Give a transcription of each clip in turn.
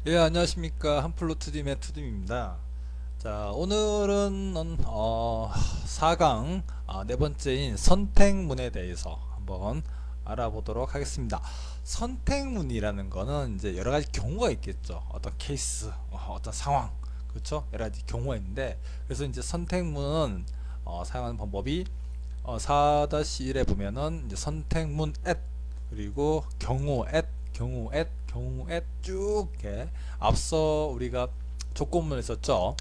예, 안녕하십니까. 한플로 투dim의 투dim입니다. 자, 오늘은 4강 네 번째인 선택문에 대해서 한번 알아보도록 하겠습니다. 선택문이라는 거는 이제 여러 가지 경우가 있겠죠. 어떤 케이스, 어떤 상황, 그렇죠? 여러 가지 경우가 있는데, 그래서 이제 선택문은 사용하는 방법이 4-1에 보면은 이제 선택문 at 그리고 경우 at 경우 at 쭉 이렇게 앞서 우리가 조건문을 썼죠.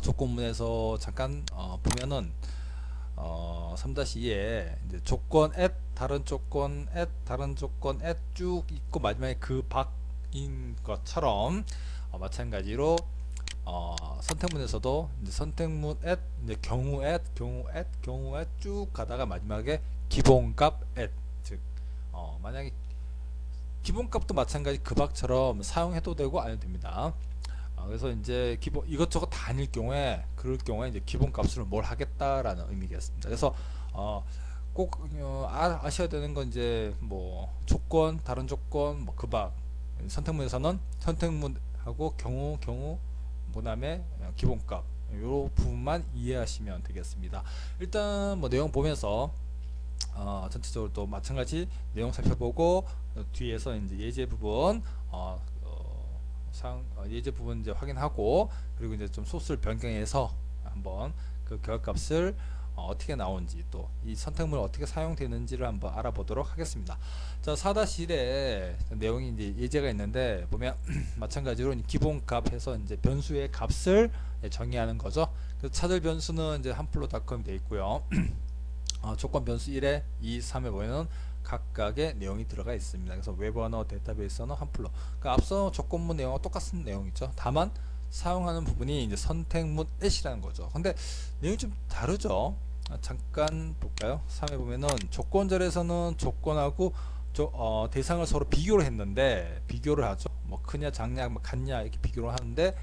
조건문에서 잠깐 보면은 3-2에 이제 조건 at 다른 조건 at 쭉 있고 마지막에 그 밖인 것처럼 마찬가지로 선택문에서도 이제 선택문 at 이제 경우 at 쭉 가다가 마지막에 기본값 at 즉 만약에 기본값도 마찬가지 그 밖처럼 사용해도 되고 안 해도 됩니다. 그래서 이제 기본 이것저것 다 아닐 경우에 그럴 경우에 이제 기본값으로 뭘 하겠다라는 의미겠습니다. 그래서 꼭 아셔야 되는 건 이제 뭐 조건 다른 조건 뭐 그 밖 선택문에서는 선택문하고 경우 그다음에 기본값 요 부분만 이해하시면 되겠습니다. 일단 뭐 내용 보면서 전체적으로 또 마찬가지 내용 살펴보고 뒤에서 이제 예제 부분 예제 부분 이제 확인하고 그리고 이제 좀 소스를 변경해서 한번 그 결과값을 어떻게 나오는지 또 이 선택문이 어떻게 사용되는지를 한번 알아보도록 하겠습니다. 자, 4-1에 내용이 이제 예제가 있는데 보면 마찬가지로 기본값 해서 이제 변수의 값을 정의하는 거죠. 그래서 찾을 변수는 이제 한플로.com이 되어 있고요. 조건 변수 1에 2, 3에 보면은 각각의 내용이 들어가 있습니다. 그래서 웹 언어 데이터베이스 언어 한플로. 그러니까 앞서 조건문 내용과 똑같은 내용이죠. 다만 사용하는 부분이 이제 선택문 at이라는 거죠. 근데 내용이 좀 다르죠. 잠깐 볼까요? 3에 보면은 조건절에서는 조건하고 대상을 서로 비교를 했는데 비교를 하죠. 뭐 크냐 작냐 뭐 같냐 이렇게 비교를 하는데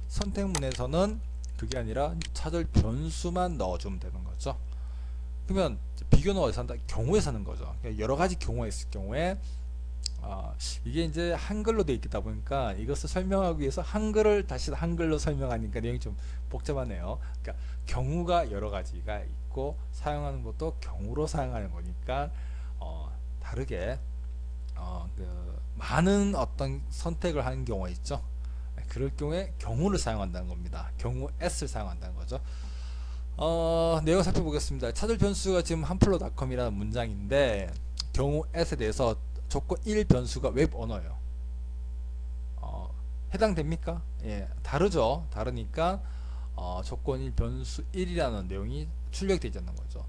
선택문에서는 그게 아니라 찾을 변수만 넣어주면 되는 거죠. 그러면 비교는 어디서 한다? 경우에 사는 거죠. 그러니까 여러 가지 경우가 있을 경우에 이게 이제 한글로 되어 있다 보니까 이것을 설명하기 위해서 한글을 다시 한글로 설명하니까 내용이 좀 복잡하네요. 그러니까 경우가 여러 가지가 있고 사용하는 것도 경우로 사용하는 거니까 다르게 많은 어떤 선택을 하는 경우가 있죠. 그럴 경우에 경우를 사용한다는 겁니다. 경우 s를 사용한다는 거죠. 내용 살펴보겠습니다. 찾을 변수가 지금 한플로.com이라는 문장인데 경우 s에 대해서 조건 1 변수가 웹 언어예요. 해당됩니까? 예, 다르죠. 다르니까 조건 1 변수 1이라는 내용이 출력되지 않는 거죠.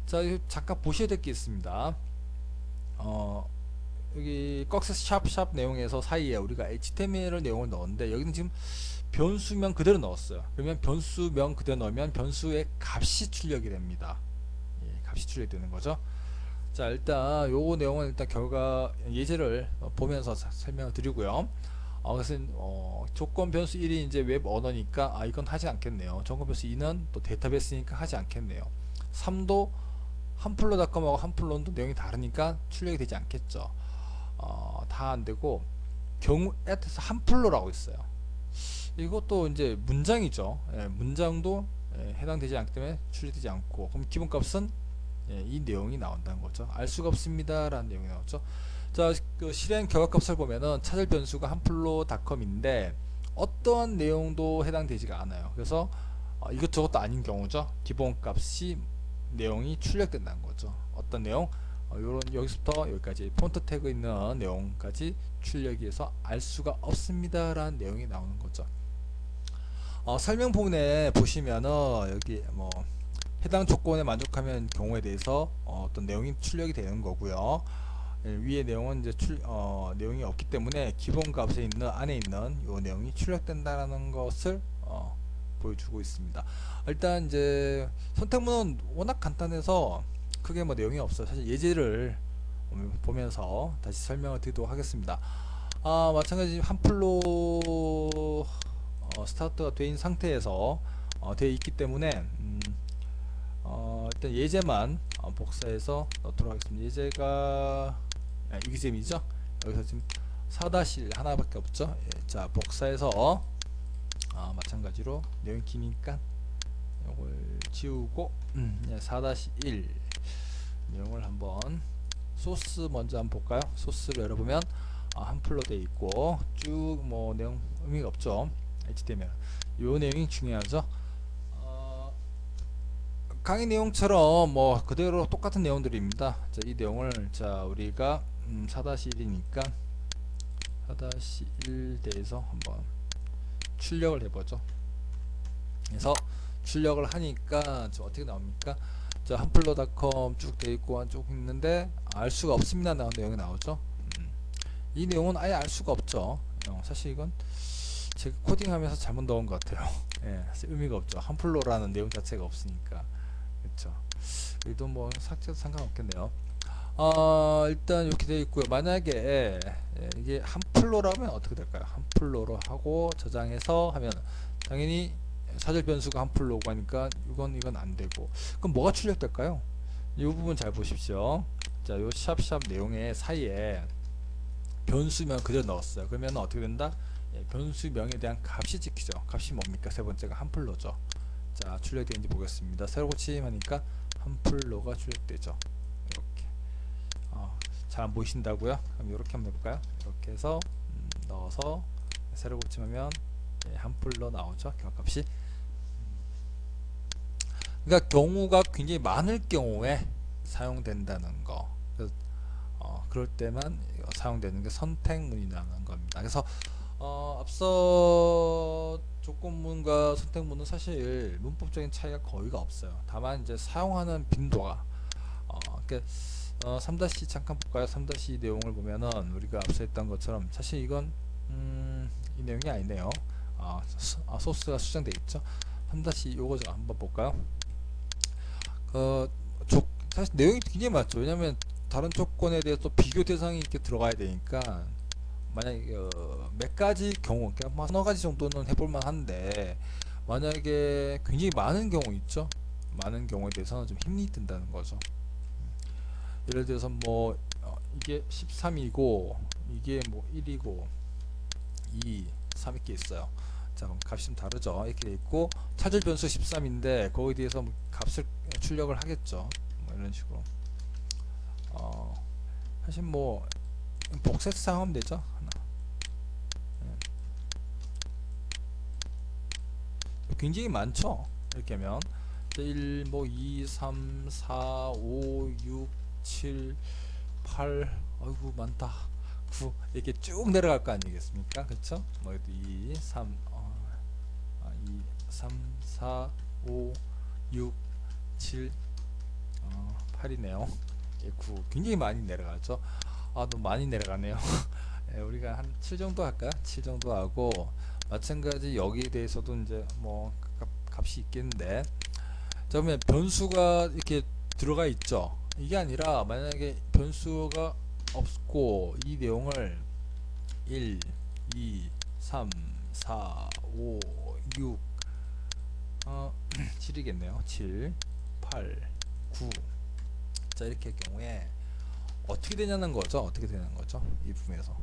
자, 잠깐 보셔야 될 게 있습니다. 여기 꺽스 샵 내용에서 사이에 우리가 HTML 내용을 넣었는데 여기는 지금 변수명 그대로 넣었어요. 그러면 변수명 그대로 넣으면 변수의 값이 출력이 됩니다. 예, 값이 출력이 되는 거죠. 자, 일단 요 내용은 일단 결과 예제를 보면서 설명을 드리고요. 그래서 조건 변수 1이 이제 웹 언어니까 이건 하지 않겠네요. 조건 변수 2는 또 데이터베이스니까 하지 않겠네요. 3도 한플로.com하고 한플로는 내용이 다르니까 출력이 되지 않겠죠. 다 안되고 경우 at에서 한플로라고 있어요. 이것도 이제 문장이죠. 예, 문장도 해당되지 않기 때문에 출력되지 않고 그럼 기본값은 이 내용이 나온다는 거죠. 알 수가 없습니다 라는 내용이 나오죠. 자, 그 실행 결과값을 보면은 찾을 변수가 한플로.com인데 어떠한 내용도 해당되지가 않아요. 그래서 이것저것도 아닌 경우죠. 기본값이 내용이 출력된다는 거죠. 어떤 내용? 요런 여기서부터 여기까지 폰트 태그 있는 내용까지 출력이 해서 알 수가 없습니다 라는 내용이 나오는 거죠. 설명 부분에 보시면은 여기 뭐 해당 조건에 만족하면 경우에 대해서 어떤 내용이 출력이 되는 거고요. 위의 내용은 이제 내용이 없기 때문에 기본 값에 있는 안에 있는 요 내용이 출력된다라는 것을 보여주고 있습니다. 일단 이제 선택문은 워낙 간단해서 크게 뭐 내용이 없어요. 사실 예제를 보면서 다시 설명을 드리도록 하겠습니다. 마찬가지 한플로 스타트가 된 상태에서 되어 있기 때문에 일단 예제만 복사해서 넣도록 하겠습니다. 예제가 이기잼이죠. 여기서 지금 4-1 하나밖에 없죠. 예, 자 복사해서 마찬가지로 내용이 기니까 이걸 지우고 예, 4-1 내용을 한번 소스 먼저 한번 볼까요? 소스를 열어보면 한 풀로 되어 있고 쭉 뭐 내용 의미가 없죠. HTML 요 내용이 중요하죠. 강의 내용처럼 뭐 그대로 똑같은 내용들입니다. 자, 이 내용을 자 우리가 4-1이니까 4-1 대해서 한번 출력을 해보죠. 그래서 출력을 하니까 저 어떻게 나옵니까? 자 한플로닷컴 쭉 되어 있고 쭉 있는데 알 수가 없습니다. 나온 내용이 나오죠. 이 내용은 아예 알 수가 없죠. 사실 이건 제가 코딩하면서 잘못 넣은 것 같아요. 예, 의미가 없죠. 한플로라는 내용 자체가 없으니까. 그렇죠. 여기도 뭐 삭제도 상관없겠네요. 일단 이렇게 되어 있고요. 만약에 이게 한플로라면 어떻게 될까요? 한플로로 하고 저장해서 하면 당연히 사절 변수가 한플로고 하니까 이건 안 되고, 그럼 뭐가 출력될까요? 이 부분 잘 보십시오. 자, 요 샵샵 내용의 사이에 변수명 그대로 넣었어요. 그러면 어떻게 된다? 예, 변수명에 대한 값이 찍히죠. 값이 뭡니까? 세 번째가 한플로죠. 자, 출력되는지 보겠습니다. 새로 고침하니까 한플로가 출력되죠. 이렇게. 잘 안 보이신다고요? 그럼 이렇게 한번 해볼까요? 이렇게 해서 넣어서 새로 고침하면 예, 한플로 나오죠. 경합값이. 그러니까 경우가 굉장히 많을 경우에 사용된다는 거. 그럴 때만 사용되는 게 선택문이라는 겁니다. 그래서 앞서 조건문과 선택문은 사실 문법적인 차이가 거의가 없어요. 다만 이제 사용하는 빈도가 3-2 잠깐 볼까요? 3-2 내용을 보면은 우리가 앞서 했던 것처럼 사실 이건 이 내용이 아니네요. 소스가 수정되어 있죠. 3-2 요거 좀 한번 볼까요? 사실 내용이 굉장히 많죠. 왜냐면 다른 조건에 대해서 또 비교 대상이 이렇게 들어가야 되니까 만약에 몇 가지 경우, 그냥 뭐 서너 가지 정도는 해볼만 한데 만약에 굉장히 많은 경우 있죠. 많은 경우에 대해서는 좀 힘이 든다는 거죠. 예를 들어서 뭐 이게 13이고 이게 뭐 1이고 2, 3 이렇게 있어요. 자, 그럼 값이 좀 다르죠. 이렇게 돼 있고 차절 변수 13인데 거기에 대해서 뭐 값을 출력을 하겠죠. 뭐 이런 식으로. 사실 뭐 복사해서 사용하면 되죠. 하나. 굉장히 많죠. 이렇게 하면 1, 뭐 2, 3, 4, 5, 6, 7, 8, 아이고 많다. 9 이렇게 쭉 내려갈 거 아니겠습니까? 그렇죠? 뭐 2, 3, 2, 3, 4, 5, 6, 7, 8이네요. 9 굉장히 많이 내려가죠. 너무 많이 내려가네요. 예, 우리가 한 7 정도 할까요? 7 정도 하고 마찬가지 여기에 대해서도 이제 뭐 값이 있겠는데, 자 그러면 변수가 이렇게 들어가 있죠. 이게 아니라 만약에 변수가 없고 이 내용을 1, 2, 3, 4, 5, 6 7이겠네요. 7, 8, 9. 자 이렇게 할 경우에 어떻게 되냐는 거죠. 어떻게 되는 거죠. 이 부분에서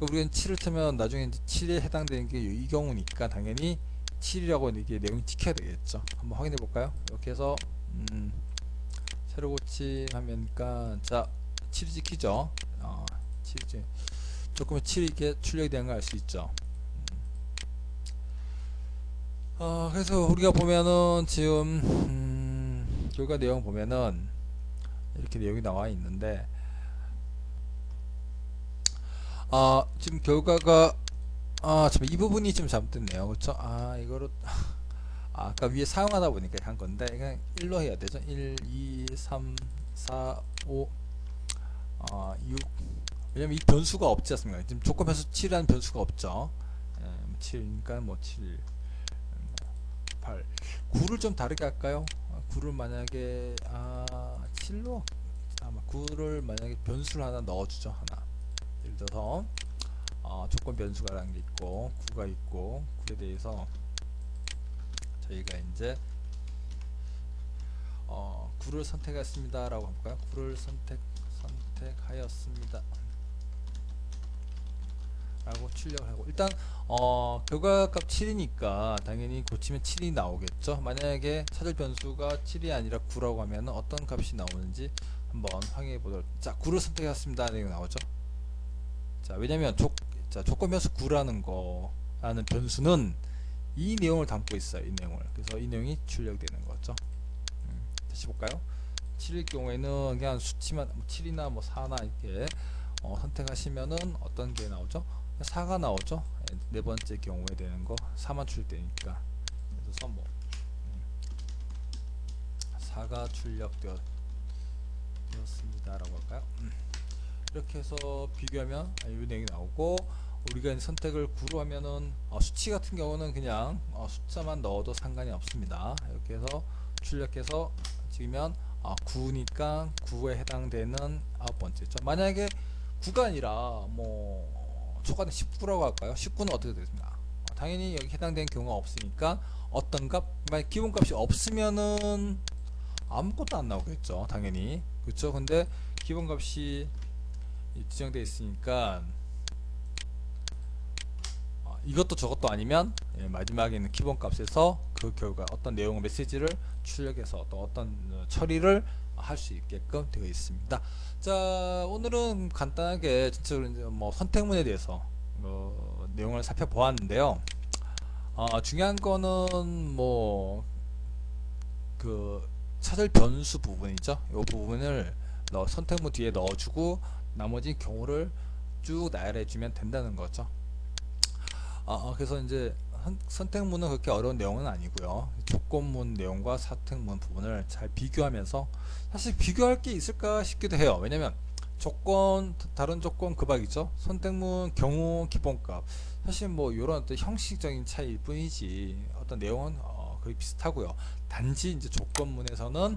우리는 7을 틀면 나중에 이제 7에 해당되는 게 이 경우니까 당연히 7이라고 이게 내용이 찍혀야 되겠죠. 한번 확인해 볼까요? 이렇게 해서 새로 고침하면까 자 7이 찍히죠. 7이 조금 7이 이렇게 출력이 되는 걸 알 수 있죠. 그래서 우리가 보면은 지금 결과 내용 보면은 이렇게 내용이 나와 있는데 지금 결과가 참 이 부분이 좀 잘못됐네요. 그렇죠? 이거를 아까 위에 사용하다 보니까 한 건데 그냥 1로 해야 되죠. 1, 2, 3, 4, 5, 6. 왜냐면 이 변수가 없지 않습니까? 지금 조건 변수 7이라는 변수가 없죠. 7이니까 뭐 7, 8, 9를 좀 다르게 할까요? 9를 만약에 7로 9를 만약에 변수를 하나 넣어주죠. 하나. 예를 들어서 조건 변수가라는 게 있고 9가 있고 9에 대해서 저희가 이제 9를 선택했습니다 라고 할까요? 9를 선택하였습니다. 라고 출력을 하고, 일단 결과값 7이니까 당연히 고치면 7이 나오겠죠. 만약에 찾을 변수가 7이 아니라 9라고 하면 어떤 값이 나오는지 한번 확인해 보도록. 자, 9를 선택했습니다. 이거 나오죠. 자, 왜냐면 조건 변수 9라는 변수는 이 내용을 담고 있어요. 이 내용을. 그래서 이 내용이 출력되는 거죠. 다시 볼까요? 7일 경우에는 그냥 수치만 7이나 뭐 4나 이렇게 선택하시면은 어떤 게 나오죠? 4가 나오죠. 네 번째 경우에 되는 거 4만 출력되니까. 그래서 뭐 4가 출력되었습니다라고 할까요? 이렇게 해서 비교하면 이 내용이 나오고, 우리가 선택을 9로 하면은 수치 같은 경우는 그냥 숫자만 넣어도 상관이 없습니다. 이렇게 해서 출력해서 찍으면 9니까 9에 해당되는 9번째죠. 만약에 9가 아니라 뭐 초과는 19라고 할까요? 19는 어떻게 되겠습니까? 당연히 여기 해당되는 경우가 없으니까 어떤 값, 만약 기본값이 없으면은 아무것도 안 나오겠죠. 당연히. 그렇죠? 근데 기본값이 지정되어 있으니까 이것도 저것도 아니면 마지막에 있는 기본값에서 그 결과 어떤 내용 메시지를 출력해서 또 어떤 처리를 할 수 있게끔 되어 있습니다. 자, 오늘은 간단하게 전체적으로 이제 뭐 선택문에 대해서 내용을 살펴보았는데요. 중요한 거는 뭐 그 찾을 변수 부분이죠. 이 부분을 선택문 뒤에 넣어주고 나머지 경우를 쭉 나열해 주면 된다는 거죠. 그래서 이제 선택문은 그렇게 어려운 내용은 아니고요. 조건문 내용과 선택문 부분을 잘 비교하면서, 사실 비교할 게 있을까 싶기도 해요. 왜냐면 다른 조건 급악이죠. 선택문 경우 기본값, 사실 뭐 이런 어떤 형식적인 차이일 뿐이지 어떤 내용은 거의 비슷하고요. 단지 이제 조건문에서는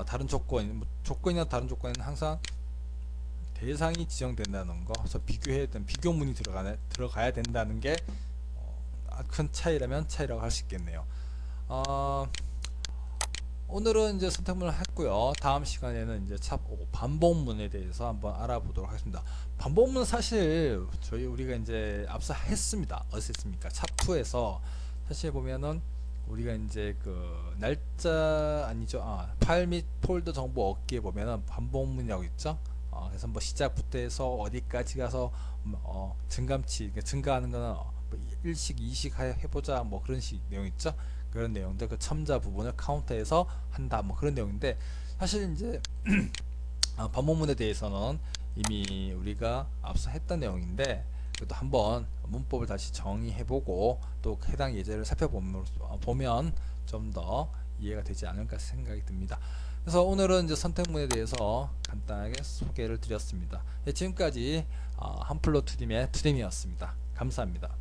다른 조건이나 다른 조건에는 항상 대상이 지정된다는 거, 그래서 비교문이 들어가야 된다는 게 큰 차이라면 차이라고 할 수 있겠네요. 오늘은 이제 선택문을 했고요. 다음 시간에는 이제 반복문에 대해서 한번 알아보도록 하겠습니다. 반복문은 사실 우리가 이제 앞서 했습니다. 어디서 했습니까? 차2에서 사실 보면은 우리가 이제 그 날짜 아니죠. 파일 및 폴더 정보 얻기에 보면은 반복문이라고 있죠. 그래서 뭐 시작부터 해서 어디까지 가서 증감치, 증가하는 거는 일식, 이식 해보자, 뭐 그런 식 내용 있죠. 그런 내용들, 그 첨자 부분을 카운터에서 한다, 뭐 그런 내용인데, 사실 이제 반복문에 대해서는 이미 우리가 앞서 했던 내용인데, 그래도 한번 문법을 다시 정의해보고 또 해당 예제를 살펴보면 좀 더 이해가 되지 않을까 생각이 듭니다. 그래서 오늘은 이제 선택문에 대해서 간단하게 소개를 드렸습니다. 지금까지 한플로 투딤의 투딤이었습니다. 감사합니다.